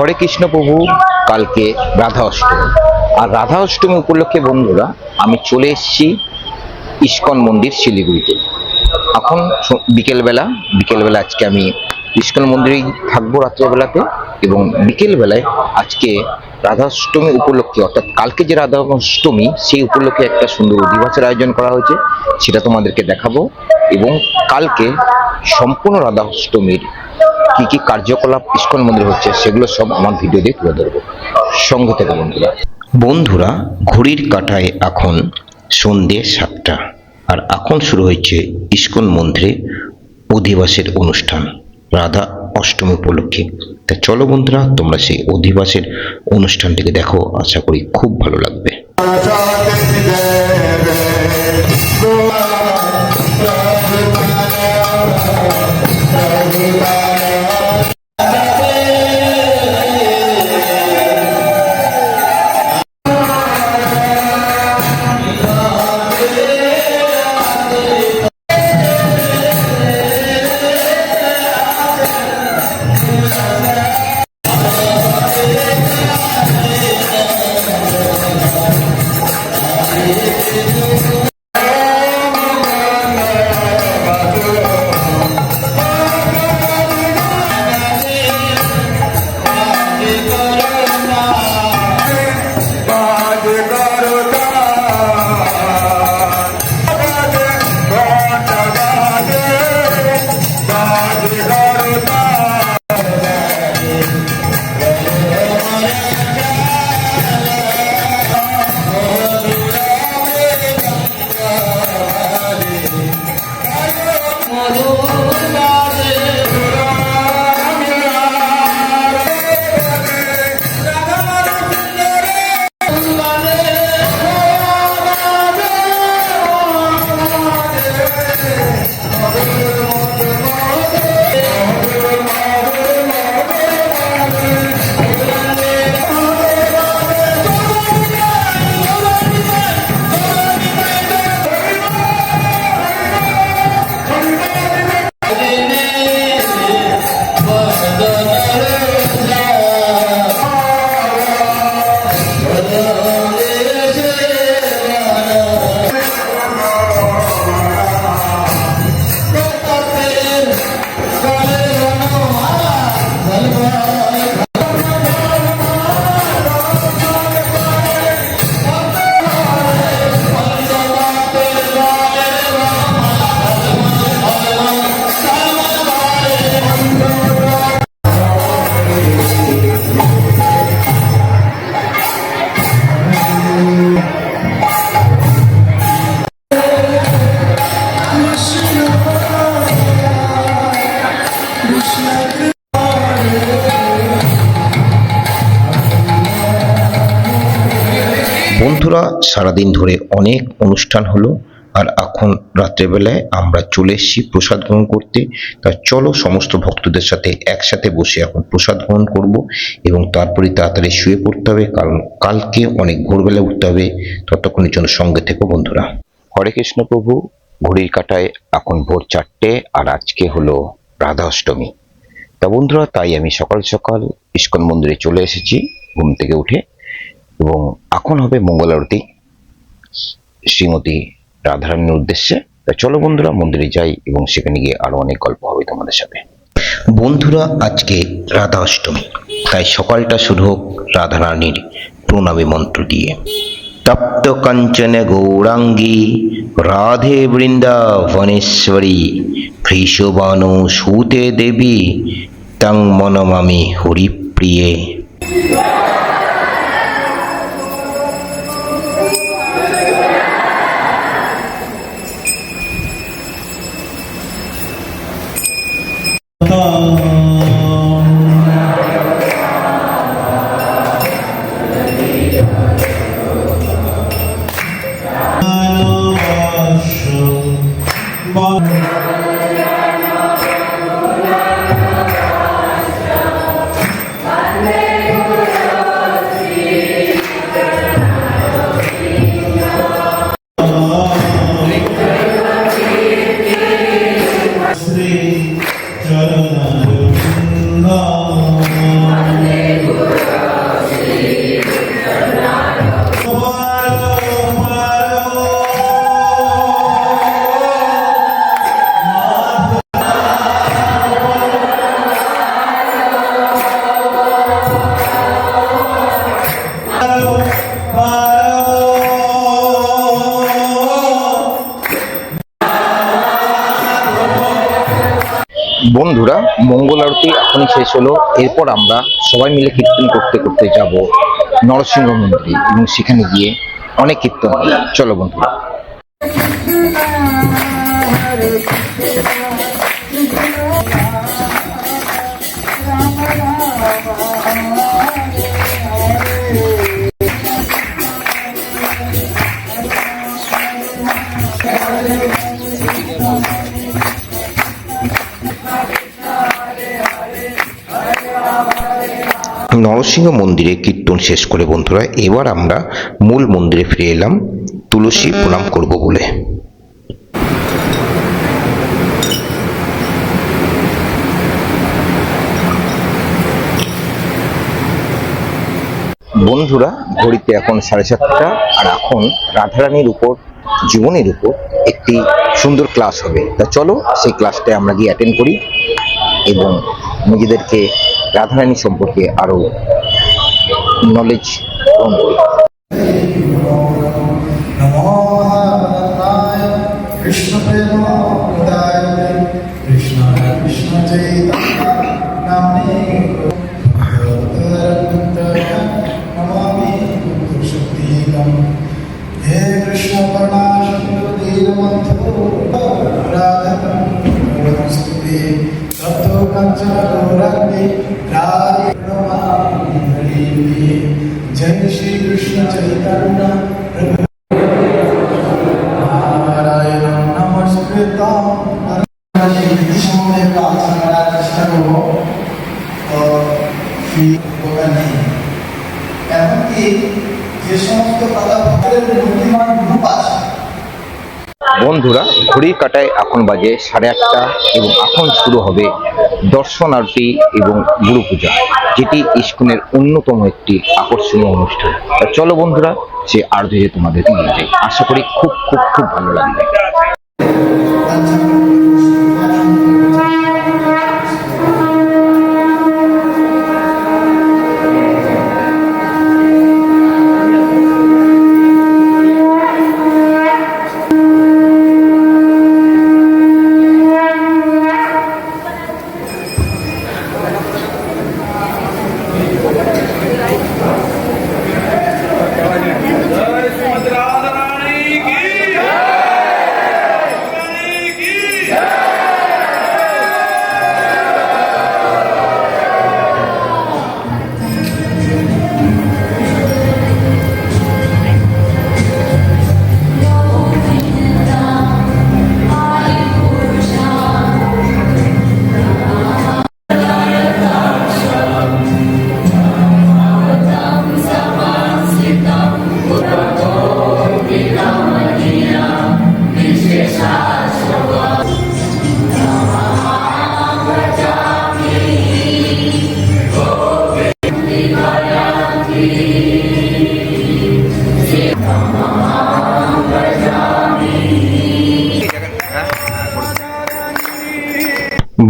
হরে কৃষ্ণ প্রভু। কালকে রাধা অষ্টমী, আর রাধা অষ্টমী উপলক্ষে বন্ধুরা আমি চলে এসেছি ইস্কন মন্দির শিলিগুড়িতে। এখন বিকেলবেলা আজকে আমি ইস্কন মন্দিরেই থাকবো রাত্রেবেলাতে, এবং বিকেলবেলায় আজকে রাধাষ্টমী উপলক্ষে অর্থাৎ কালকে যে রাধা অষ্টমী সেই উপলক্ষে একটা সুন্দর অধিবাসের আয়োজন করা হয়েছে, সেটা তোমাদেরকে দেখাবো। এবং কালকে সম্পূর্ণ রাধা অষ্টমীর কি কি কার্যকলাপ ইস্কন মন্দিরে হচ্ছে সেগুলো সব আমার ভিডিও দিয়ে তুলে ধরবো। সঙ্গে থেকে বন্ধুরা ঘড়ির কাঁটায় এখন সন্ধ্যে 7টা, আর এখন শুরু হয়েছে ইস্কন মন্দিরে অধিবাসের অনুষ্ঠান রাধা অষ্টমী উপলক্ষে। তা চলো বন্ধুরা, তোমরা সেই অধিবাসের অনুষ্ঠানটিকে দেখো, আশা করি খুব ভালো লাগবে। বন্ধুরা সারাদিন ধরে অনেক অনুষ্ঠান হলো, আর এখন রাত্রেবেলায় আমরা চলে এসেছি প্রসাদ গ্রহণ করতে। তা চলো সমস্ত ভক্তদের সাথে একসাথে বসে এখন প্রসাদ গ্রহণ করব, এবং তারপরে তাড়াতাড়ি শুয়ে পড়তে হবে, কারণ কালকে অনেক ভোরবেলা উঠতে হবে। ততক্ষণের জন্য সঙ্গে থেকো বন্ধুরা। হরে কৃষ্ণ প্রভু। ঘড়ির কাঁটায় এখন ভোর 4টে, আর আজকে হলো রাধা অষ্টমী। তা বন্ধুরা তাই আমি সকাল সকাল ইস্কন মন্দিরে চলে এসেছি ঘুম থেকে উঠে, এবং এখন হবে মঙ্গল আরতি শ্রীমতী রাধারানীর উদ্দেশ্যে। তা চলো বন্ধুরা মন্দিরে যাই, এবং সেখানে গিয়ে আরো অনেক গল্প হবে তোমাদের সাথে। বন্ধুরা আজকে রাধা অষ্টমী, তাই সকালটা শুরু হোক রাধারানীর প্রণামী মন্ত্র দিয়ে। তপ্ত কাঞ্চন গৌরাঙ্গী রাধে বৃন্দাবনেশ্বরী ভৃষবাণু সুতে দেবী তং মনমামি হরিপ্রিয়ে। বন্ধুরা, মঙ্গল আরতি এখনই শেষ হলো। এরপর আমরা সবাই মিলে কীর্তন করতে করতে যাব নরসিংহ মন্দিরে এবং সেখানে গিয়ে অনেক কীর্তন হবে। চলো বন্ধুরা। নরসিংহ মন্দিরে কীর্তন শেষ করে বন্ধুরা এবার আমরা মূল মন্দিরে ফিরে এলাম তুলসী প্রণাম করব বলে। বন্ধুরা, ঘড়িতে এখন 7:30 আর এখন রাধারানীর উপর জীবনের উপর একটি সুন্দর ক্লাস হবে। তা চলো সেই ক্লাসটায় আমরা গিয়ে অ্যাটেন্ড করি এবং নিজেদেরকে রাধারানী সম্পর্কে আরো নলেজ গ্রহণ করি। जय श्री कृष्ण चैतन्य চেষ্টা করবো এমনকি যে সমস্ত কথা বুদ্ধিমান গ্রুপ আছে। বন্ধুরা, ঘড়ির কাঁটায় এখন বাজে 8:30 এবং এখন শুরু হবে দর্শন আরতি এবং গুরু পূজা, যেটি ইস্কনের অন্যতম একটি আকর্ষণীয় অনুষ্ঠান। চলো বন্ধুরা, সে আরতিতে তোমাদের নিয়ে যাই। আশা করি খুব খুব খুব ভালো লাগবে।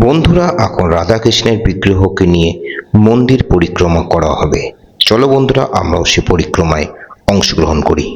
বন্ধুরা, এখন রাধাকৃষ্ণের বিগ্রহকে নিয়ে মন্দির পরিক্রমা করা হবে। চলো বন্ধুরা, আমরাও সে পরিক্রমায় অংশগ্রহণ করি।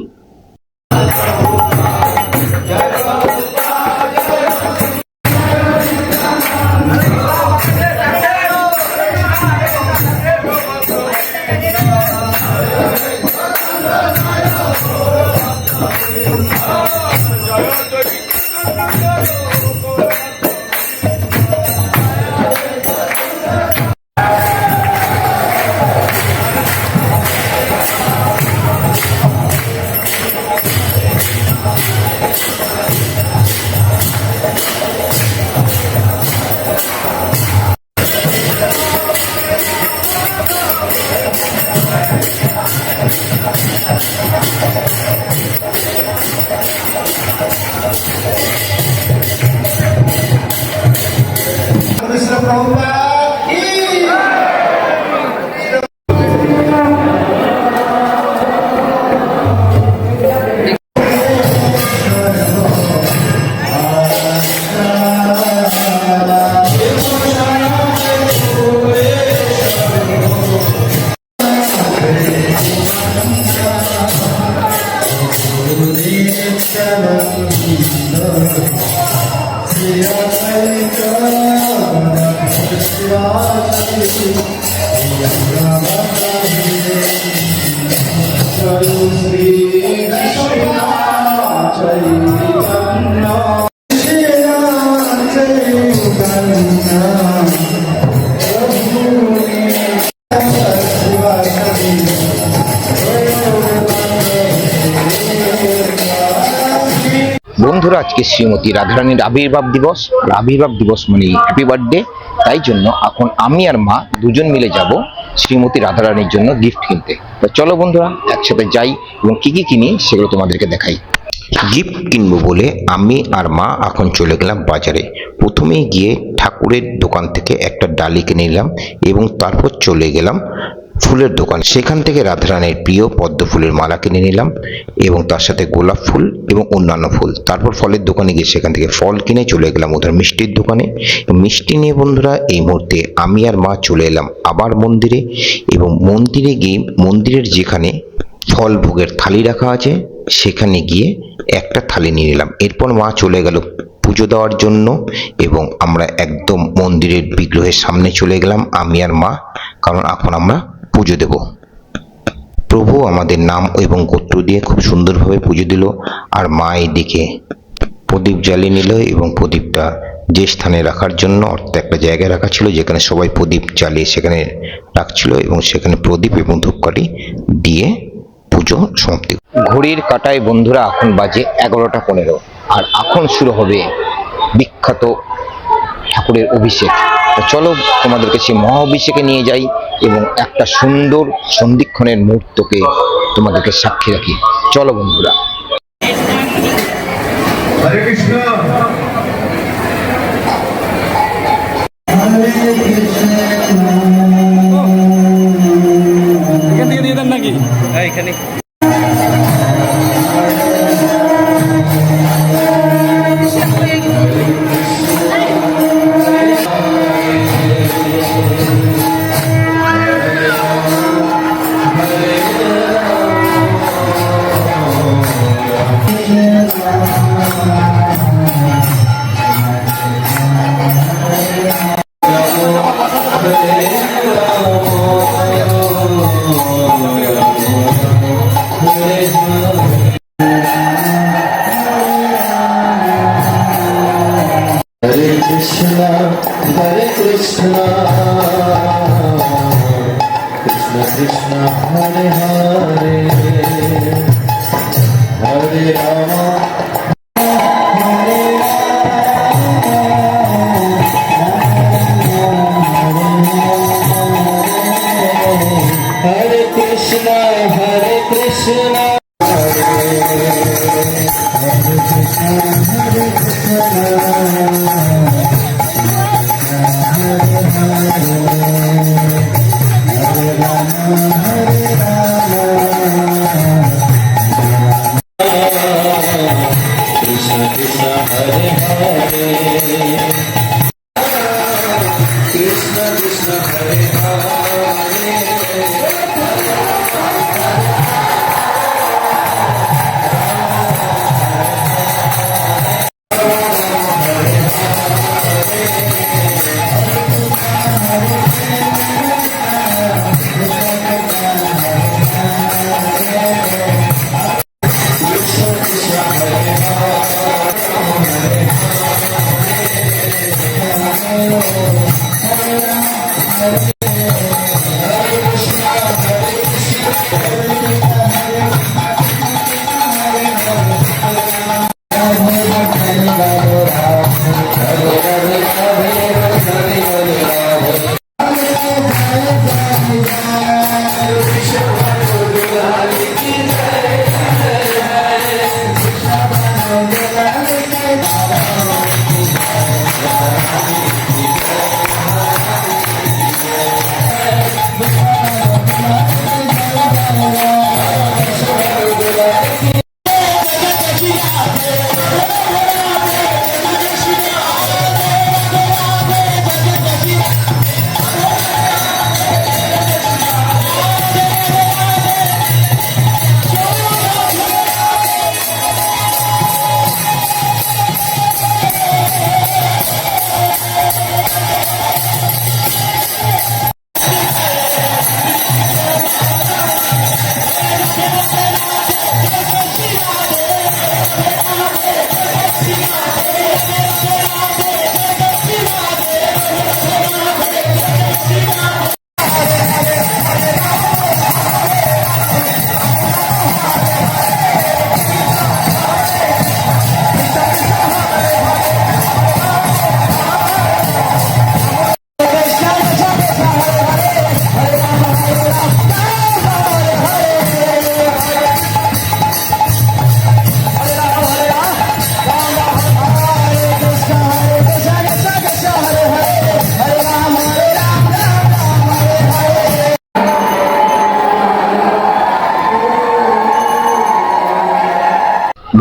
বন্ধুরা, আজকে শ্রীমতী রাধারানীর আবির্ভাব দিবস। আর আবির্ভাব দিবস মানে হ্যাপি বার্থডে। তাই জন্য এখন আমি আর মা দুজন মিলে যাব শ্রীমতী রাধারানীর জন্য গিফট কিনতে। তো চলো বন্ধুরা, একসাথে যাই এবং কি কি কিনি সেগুলো তোমাদেরকে দেখাই। গিফট কিনবো বলে আমি আর মা এখন চলে গেলাম বাজারে। প্রথমেই গিয়ে ঠাকুরের দোকান থেকে একটা ডালি কিনে নিলাম এবং তারপর চলে গেলাম ফুলের দোকান। সেখান থেকে রাধারানীর প্রিয় পদ্ম ফুলের মালা কিনে নিলাম এবং তার সাথে গোলাপ ফুল এবং অন্যান্য ফুল। তারপর ফলের দোকানে গিয়ে সেখান থেকে ফল কিনে চলে গেলাম ওদের মিষ্টির দোকানে। মিষ্টি নিয়ে বন্ধুরা এই মুহূর্তে আমি আর মা চলে এলাম আবার মন্দিরে এবং মন্দিরে গিয়ে মন্দিরের যেখানে ফল ভোগের থালি রাখা আছে সেখানে গিয়ে একটা থালি নিয়ে নিলাম। এরপর মা চলে গেল পুজো দেওয়ার জন্য এবং আমরা একদম মন্দিরের বিগ্রহের সামনে চলে গেলাম আমি আর মা, কারণ এখন আমরা পুজো দেব। প্রভু আমাদের নাম এবং গোত্র দিয়ে খুব সুন্দরভাবে পুজো দিল। আর মা এদিকে প্রদীপ জ্বালিয়ে নিল এবং প্রদীপটা যে স্থানে রাখার জন্য অর্থাৎ একটা জায়গায় রাখা ছিল যেখানে সবাই প্রদীপ জ্বালিয়ে সেখানে রাখছিল এবং সেখানে প্রদীপ এবং ধূপকাঠি দিয়ে পুজো সমাপ্তি। ঘড়ির কাঁটায় বন্ধুরা এখন বাজে 11:15 আর এখন শুরু হবে বিখ্যাত ঠাকুরের অভিষেক। তো চলো তোমাদেরকে সেই মহা অভিষেকে নিয়ে যাই এবং একটা সুন্দর সন্ধিক্ষণের মুহূর্তকে তোমাদেরকে সাক্ষী রাখি। চলো বন্ধুরা। হরে কৃষ্ণ এখান থেকে দিয়ে দেন নাকি? হ্যাঁ, এখানে। Hare Krishna, Krishna Krishna, Hare Hare, Hare Rama, Hare Hare Krishna, Hare Krishna, Hare Krishna, Hare Krishna. Krishna Krishna Hare Hare, Krishna Krishna Hare Hare.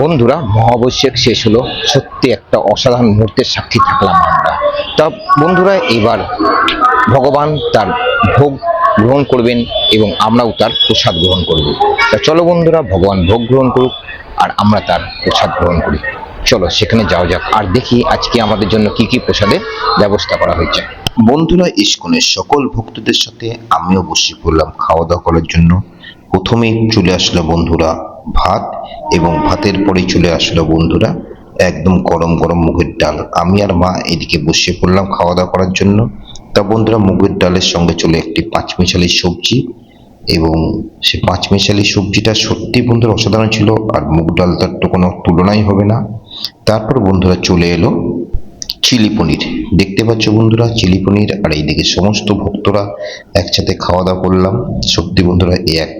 বন্ধুরা, মহাঅভিষেক শেষ হলো, সত্যি একটা অসাধারণ মুহূর্তের সাক্ষী থাকলাম আমরা। তা বন্ধুরা, এবার ভগবান তার ভোগ গ্রহণ করবেন এবং আমরাও তার প্রসাদ গ্রহণ করব। তা চলো বন্ধুরা, ভগবান ভোগ গ্রহণ করুক আর আমরা তার প্রসাদ গ্রহণ করি। চলো সেখানে যাওয়া যাক আর দেখি আজকে আমাদের জন্য কি কি প্রসাদের ব্যবস্থা করা হয়েছে। বন্ধুরা, ইস্কনের সকল ভক্তদের সাথে আমিও বসে পড়লাম খাওয়া দাওয়া করার জন্য। প্রথমেই চলে আসলো বন্ধুরা ভাত, এবং ভাতের পরেই চলে আসলো বন্ধুরা একদম গরম গরম মুগের ডাল। আমি আর মা এদিকে বসে পড়লাম খাওয়া দাওয়া করার জন্য। তা বন্ধুরা, মুগের ডালের সঙ্গে চলে একটি পাঁচমিশালি সবজি, এবং সে পাঁচমিশালি সবজিটা সত্যি বন্ধুরা অসাধারণ ছিল, আর মুগ ডালটার তো কোনো তুলনাই হবে না। তারপর বন্ধুরা চলে এলো চিলি পনির। দেখতে পাচ্ছ বন্ধুরা চিলি পনির, আর এইদিকে সমস্ত ভক্তরা একসাথে খাওয়া দাওয়া করলাম। সত্যি বন্ধুরা এ এক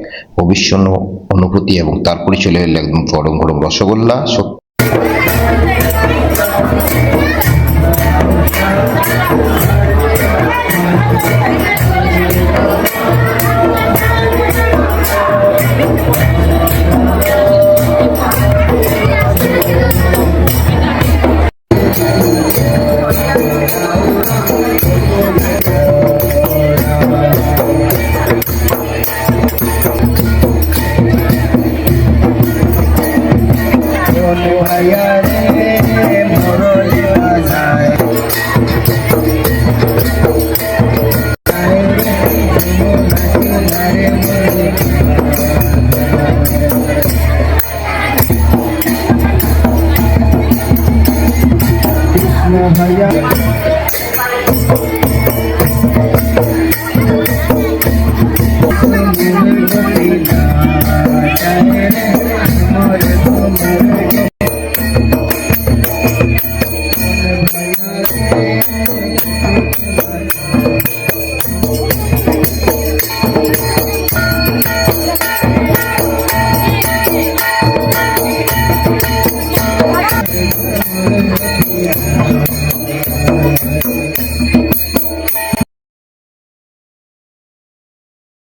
অবিস্মরণ অনুভূতি। এবং তারপরে চলে এলো একদম গরম গরম রসগোল্লা।